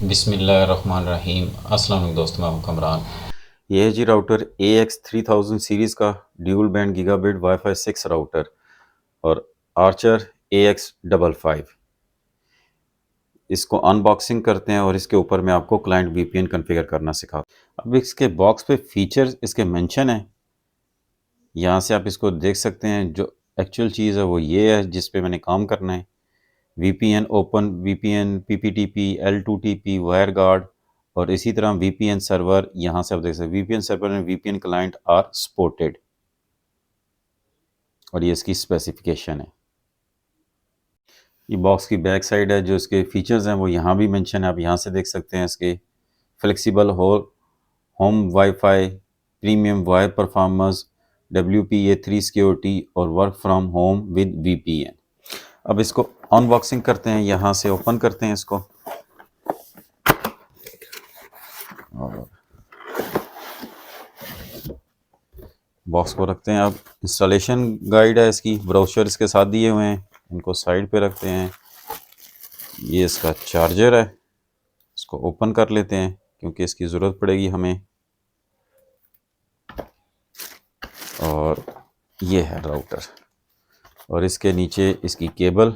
बिस्मिल्लाहिर्रहमानिर्रहीम। अस्सलाम वालेकुम दोस्तों, मैं हूं कमरान। ये है जी राउटर AX3000 सीरीज़ का dual band gigabit wifi 6 router और आर्चर AX55। इसको अनबॉक्सिंग करते हैं और इसके ऊपर मैं आपको क्लाइंट VPN कॉन्फ़िगर करना सिखाता हूँ। अब इसके बॉक्स पे फीचर्स इसके मेंशन है, यहाँ से आप इसको देख सकते हैं। जो एक्चुअल चीज़ है वो ये है जिस पे मैंने काम करना है। VPN open, VPN PPTP, L2TP, WireGuard और इसी तरह VPN सर्वर। यहाँ से आप देख सकते हैं VPN server and VPN client are supported और ये इसकी स्पेसिफिकेशन है। ये बॉक्स की बैक साइड है। जो इसके फीचर्स हैं वो यहाँ भी मेंशन है, आप यहाँ से देख सकते हैं। इसके flexible home wifi, premium wire performance, WPA3 security और work from home with VPN। अब इसको अनबॉक्सिंग करते हैं, यहाँ से ओपन करते हैं इसको और बॉक्स को रखते हैं। अब इंस्टॉलेशन गाइड है, इसकी ब्रोशर इसके साथ दिए हुए हैं, इनको साइड पे रखते हैं। ये इसका चार्जर है, इसको ओपन कर लेते हैं क्योंकि इसकी ज़रूरत पड़ेगी हमें। और ये है राउटर और इसके नीचे इसकी केबल।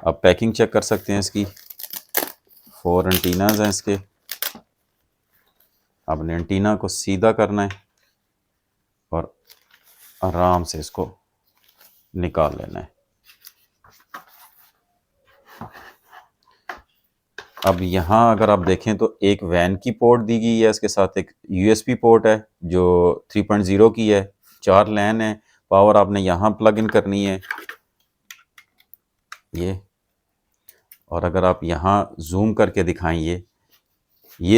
आप पैकिंग चेक कर सकते हैं इसकी। 4 एंटीनाज हैं इसके। आपने एंटीना को सीधा करना है और आराम से इसको निकाल लेना है। अब यहाँ अगर आप देखें तो एक वैन की पोर्ट दी गई है, इसके साथ एक USB पोर्ट है जो 3.0 की है। 4 लैन है। पावर आपने यहाँ प्लग इन करनी है ये। और अगर आप यहाँ जूम करके दिखाएं, ये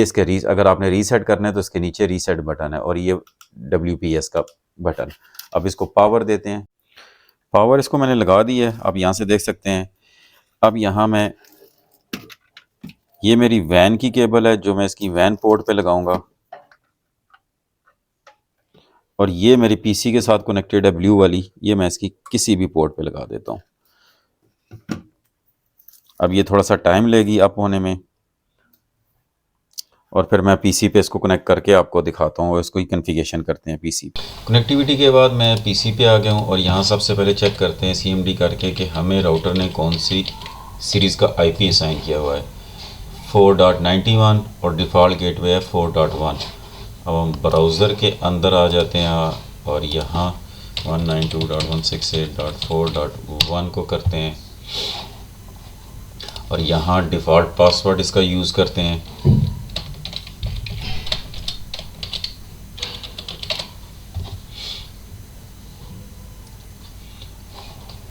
इसके अगर आपने रीसेट करना है तो इसके नीचे रीसेट बटन है और ये WPS का बटन। अब इसको पावर देते हैं। पावर इसको मैंने लगा दी है, आप यहाँ से देख सकते हैं। अब यहाँ मैं, ये मेरी वैन की केबल है जो मैं इसकी वैन पोर्ट पे लगाऊंगा और ये मेरी PC के साथ कनेक्टेड है ब्लू वाली, ये मैं इसकी किसी भी पोर्ट पे लगा देता हूँ। अब ये थोड़ा सा टाइम लेगी अप होने में और फिर मैं PC पे इसको कनेक्ट करके आपको दिखाता हूँ और इसको ही कॉन्फ़िगरेशन करते हैं PC पे। कनेक्टिविटी के बाद मैं PC पे आ गया हूँ और यहाँ सबसे पहले चेक करते हैं CMD करके कि हमें राउटर ने कौन सी सीरीज़ का IP असाइन किया हुआ है। 4.91 और डिफ़ॉल्ट गेटवे है 4.1। अब हम ब्राउज़र के अंदर आ जाते हैं और यहाँ 192.168.4.1 को करते हैं और यहाँ डिफ़ॉल्ट पासवर्ड इसका यूज़ करते हैं।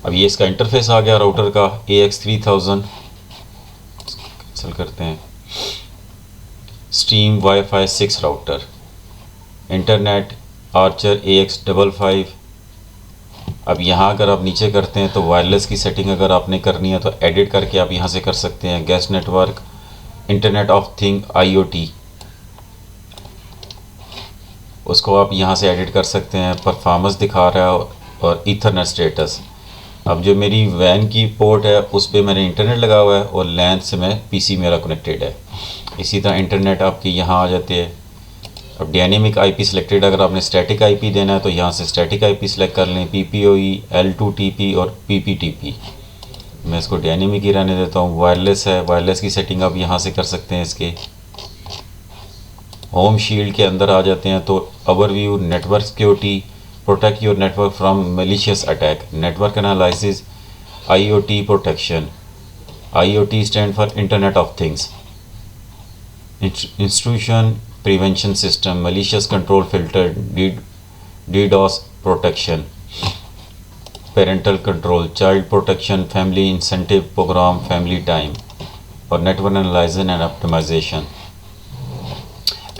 अब ये इसका इंटरफेस आ गया राउटर का AX3000। कैंसिल करते हैं। Stream wifi 6 router, internet Archer AX55। अब यहाँ अगर आप नीचे करते हैं तो वायरलेस की सेटिंग अगर आपने करनी है तो एडिट करके आप यहाँ से कर सकते हैं। Guest network, internet of thing IoT, उसको आप यहाँ से एडिट कर सकते हैं। परफॉर्मेंस दिखा रहा है और ईथरनेट स्टेटस। अब जो मेरी वैन की पोर्ट है उस पर मैंने इंटरनेट लगा हुआ है और लैन से मैं PC मेरा कनेक्टेड है। इसी तरह इंटरनेट आपके यहाँ आ जाते हैं। अब डायनेमिक IP सिलेक्टेड, अगर आपने स्टैटिक IP देना है तो यहाँ से स्टैटिक IP सिलेक्ट कर लें। PPOE, L2TP और PPTP। मैं इसको डायनेमिक ही रहने देता हूँ। वायरलेस है, वायरलेस की सेटिंग आप यहाँ से कर सकते हैं। इसके होम शील्ड के अंदर आ जाते हैं तो overview, network security, protect your network from malicious attack, network analysis, IoT protection. IoT stand for Internet of Things. Intrusion prevention system, malicious control filter, DDoS protection, parental control, child protection, family incentive program, family time और network analysis and optimization।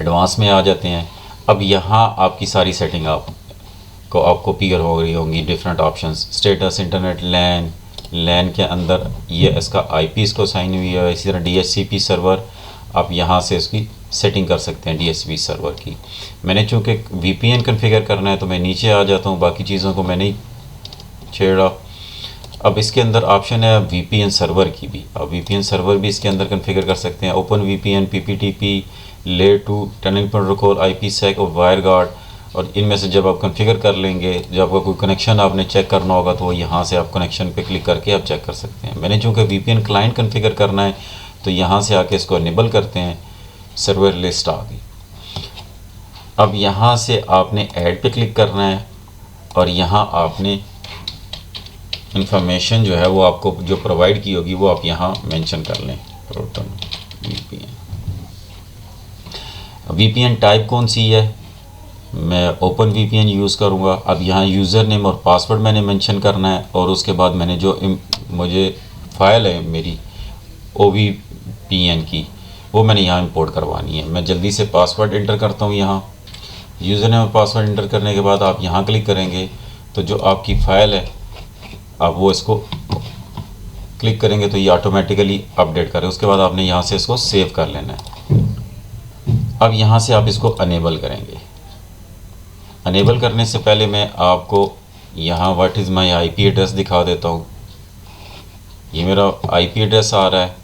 Advance में आ जाते हैं। अब यहाँ आपकी सारी setting आपको clear हो रही होंगी। डिफरेंट ऑप्शंस, स्टेटस, इंटरनेट, लैन के अंदर ये इसका IP इसको साइन हुई है। इसी तरह DHCP सर्वर, आप यहाँ से इसकी सेटिंग कर सकते हैं DHCP सर्वर की। मैंने चूँकि VPN कॉन्फ़िगर करना है तो मैं नीचे आ जाता हूँ, बाकी चीज़ों को मैंने ही छेड़ा। अब इसके अंदर ऑप्शन है VPN सर्वर की भी। अब VPN सर्वर भी इसके अंदर कॉन्फ़िगर कर सकते हैं। Open VPN, PPTP, layer 2, tunneling protocol, IPsec और वायरगार्ड। और इनमें से जब आप कॉन्फ़िगर कर लेंगे, जब आपका कोई कनेक्शन आपने चेक करना होगा तो यहाँ से आप कनेक्शन पे क्लिक करके आप चेक कर सकते हैं। मैंने चूँकि VPN क्लाइंट कॉन्फ़िगर करना है तो यहाँ से आके इसको इनेबल करते हैं। सर्वर लिस्ट आ गई। अब यहाँ से आपने ऐड पे क्लिक करना है और यहाँ आपने इंफॉर्मेशन जो है वो आपको जो प्रोवाइड की होगी वो आप यहाँ मेंशन कर लें। प्रोटन VPN टाइप कौन सी है, मैं ओपन VPN यूज़ करूँगा। अब यहाँ यूज़र नेम और पासवर्ड मैंने मेंशन करना है और उसके बाद मैंने जो मुझे फ़ाइल है मेरी OVPN की वो मैंने यहाँ इंपोर्ट करवानी है। मैं जल्दी से पासवर्ड इंटर करता हूँ। यहाँ यूज़र नेम और पासवर्ड इंटर करने के बाद आप यहाँ क्लिक करेंगे तो जो आपकी फ़ाइल है आप वो इसको क्लिक करेंगे तो ये ऑटोमेटिकली अपडेट करें। उसके बाद आपने यहाँ से इसको सेव कर लेना है। अब यहाँ से आप इसको अनेबल करेंगे। अनेबल करने से पहले मैं आपको यहाँ what is my IP address दिखा देता हूँ। ये मेरा IP एड्रेस आ रहा है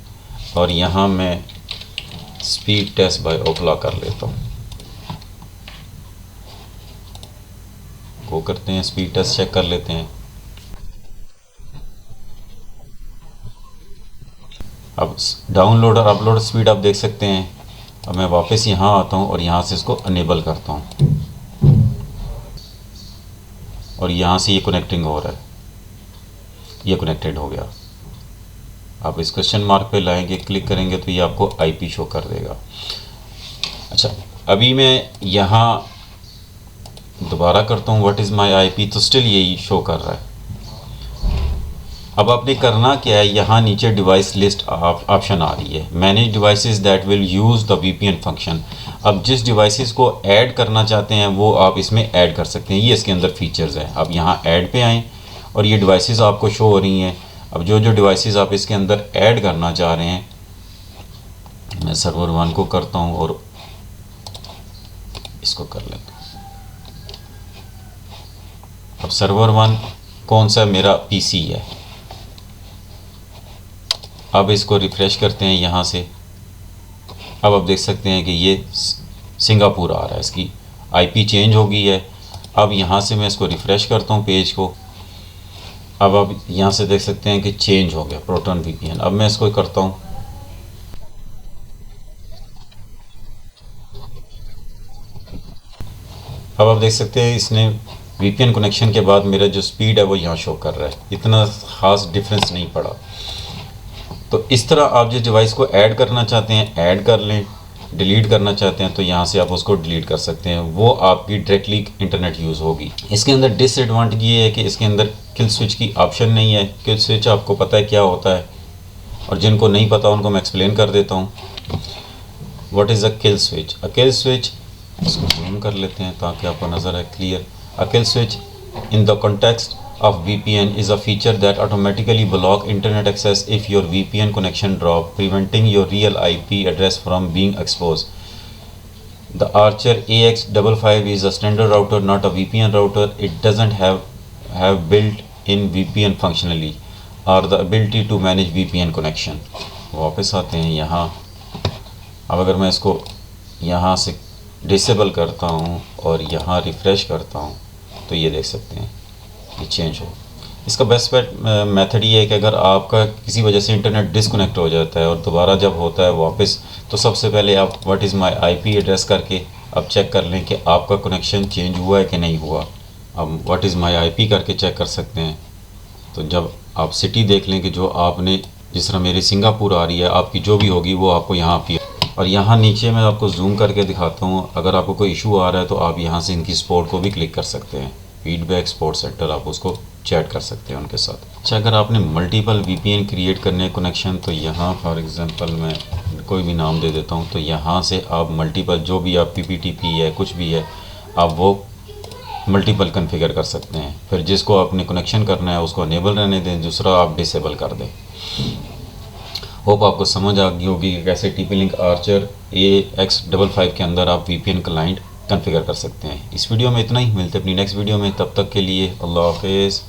और यहाँ मैं स्पीड टेस्ट बाय ओखला कर लेता हूँ। वो करते हैं, स्पीड टेस्ट चेक कर लेते हैं। अब डाउनलोड और अपलोड स्पीड आप देख सकते हैं। अब मैं वापस यहाँ आता हूँ और यहाँ से इसको अनेबल करता हूँ और यहाँ से ये कनेक्टिंग हो रहा है, ये कनेक्टेड हो गया। आप इस क्वेश्चन मार्क पे लाएंगे, क्लिक करेंगे तो ये आपको IP शो कर देगा। अच्छा, अभी मैं यहाँ दोबारा करता हूँ व्हाट इज़ माई IP तो स्टिल यही शो कर रहा है। अब आपने करना क्या है, यहाँ नीचे डिवाइस लिस्ट ऑप्शन आ रही है, manage devices that will use the VPN function. अब जिस डिवाइसेस को ऐड करना चाहते हैं वो आप इसमें ऐड कर सकते हैं। ये इसके अंदर फीचर्स हैं। अब यहाँ ऐड पे आएँ और ये डिवाइसेस आपको शो हो रही हैं। अब जो जो डिवाइसेस आप इसके अंदर ऐड करना चाह रहे हैं, मैं सर्वर 1 को करता हूँ और इसको कर लेता हूँ। अब सर्वर 1 कौन सा मेरा PC है। अब इसको रिफ़्रेश करते हैं यहाँ से। अब आप देख सकते हैं कि ये सिंगापुर आ रहा है, इसकी IP चेंज हो गई है। अब यहाँ से मैं इसको रिफ़्रेश करता हूँ पेज को। अब आप यहाँ से देख सकते हैं कि चेंज हो गया प्रोटॉन VPN। अब मैं इसको करता हूँ, अब आप देख सकते हैं इसने VPN कनेक्शन के बाद मेरा जो स्पीड है वो यहाँ शो कर रहा है। इतना ख़ास डिफरेंस नहीं पड़ा। तो इस तरह आप जिस डिवाइस को ऐड करना चाहते हैं ऐड कर लें, डिलीट करना चाहते हैं तो यहाँ से आप उसको डिलीट कर सकते हैं। वो आपकी डायरेक्टली इंटरनेट यूज़ होगी। इसके अंदर डिसएडवांटेज ये है कि इसके अंदर किल स्विच की ऑप्शन नहीं है। किल स्विच आपको पता है क्या होता है, और जिनको नहीं पता उनको मैं एक्सप्लेन कर देता हूँ। What is a kill switch? A kill switch, इसको जूम कर लेते हैं ताकि आपको नज़र आए clear. A kill switch in the context of VPN is a feature that automatically block internet access if your VPN connection drop, preventing your real IP address from being exposed. The Archer AX55 is a standard router, not a VPN router. It doesn't have built-in VPN functionality or the ability to manage VPN connection. वापस आते हैं यहाँ। अब अगर मैं इसको यहाँ से डिसेबल करता हूँ और यहाँ रिफ़्रेश करता हूँ तो ये देख सकते हैं ये चेंज हो। इसका बेस्ट मेथड ये है कि अगर आपका किसी वजह से इंटरनेट डिसकनेक्ट हो जाता है और दोबारा जब होता है वापस, तो सबसे पहले आप what is my IP address करके अब चेक कर लें कि आपका कनेक्शन चेंज हुआ है कि नहीं हुआ। अब व्हाट इज़ माई IP करके चेक कर सकते हैं। तो जब आप सिटी देख लें कि जो आपने, जिस तरह मेरी सिंगापुर आ रही है, आपकी जो भी होगी वो आपको यहाँ पे, और यहाँ नीचे मैं आपको जूम करके दिखाता हूँ। अगर आपको कोई इशू आ रहा है तो आप यहाँ से इनकी सपोर्ट को भी क्लिक कर सकते हैं। फीडबैक सपोर्ट सेंटर, आप उसको चैट कर सकते हैं उनके साथ। अच्छा, अगर आपने मल्टीपल VPN क्रिएट करने कनेक्शन, तो यहाँ फॉर एग्जांपल मैं कोई भी नाम दे देता हूँ। तो यहाँ से आप मल्टीपल जो भी आप PPTP है कुछ भी है आप वो मल्टीपल कॉन्फ़िगर कर सकते हैं। फिर जिसको आपने कनेक्शन करना है उसको अनेबल रहने दें, दूसरा आप डिसेबल कर दें। होप आपको समझ आ गई होगी कि कैसे TP-Link आर्चर AX55 के अंदर आप VPN क्लाइंट कॉन्फ़िगर कर सकते हैं। इस वीडियो में इतना ही, मिलते हैं अपनी नेक्स्ट वीडियो में। तब तक के लिए अल्लाह हाफ़िज़।